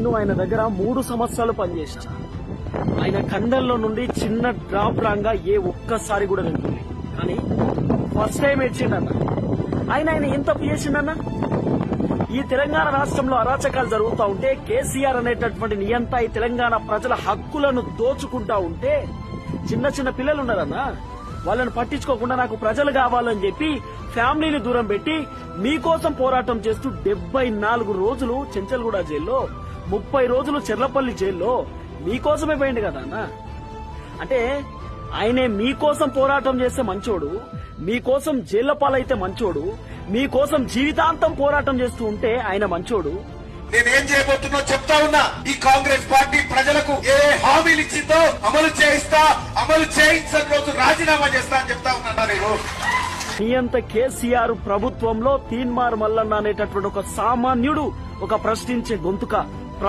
నేను ఆయన దగ్గర 3 సంవత్సరాలు పనిచేశాను. ఆయన కండల్లో నుండి చిన్న డ్రాప్ రాంగా ఏ ఒక్కసారి కూడా వెళ్తుంది. కానీ ఫస్ట్ టైం ఏడ్చిండన్న. ఆయన ఏం తప్పు చేసిండన్న? ఈ తెలంగాణ రాష్ట్రంలో అరాచకాలు జరుగుతూ ఉంటే, కేసీఆర్ అనేటటువంటి నియంత ఈ తెలంగాణ ప్రజల హక్కులను దోచుకుంటా ఉంటే, చిన్న చిన్న పిల్లలు ఉన్నారన్నా, వాళ్ళని పట్టించుకోకుండా నాకు ప్రజలు కావాలని చెప్పి ఫ్యామిలీని దూరం పెట్టి మీకోసం పోరాటం చేస్తూ 74 రోజులు చెంచల్గూడ జైల్లో, 30 రోజులు చెర్లపల్లి జైల్లో మీకోసమే పోయింది కదా అన్న. అంటే ఆయనే మీకోసం పోరాటం చేస్తే మంచోడు, మీకోసం జైళ్ల పాలైతే మంచోడు, మీకోసం జీవితాంతం పోరాటం చేస్తూ ఉంటే ఆయన మంచోడు. నేనేం చేయబోతున్నా చెప్తా ఉన్నా. ఈ కాంగ్రెస్ పార్టీ ప్రజలకు ఏ హామీలు ఇచ్చిందో అమలు చేయించిన రోజు రాజీనామా చేస్తా అని చెప్తా ఉన్నా. నేను నియంత కేసీఆర్ ప్రభుత్వంలో తీన్మార్ మల్లన్న అనేటటువంటి ఒక సామాన్యుడు, ఒక ప్రశ్నించే గొంతుక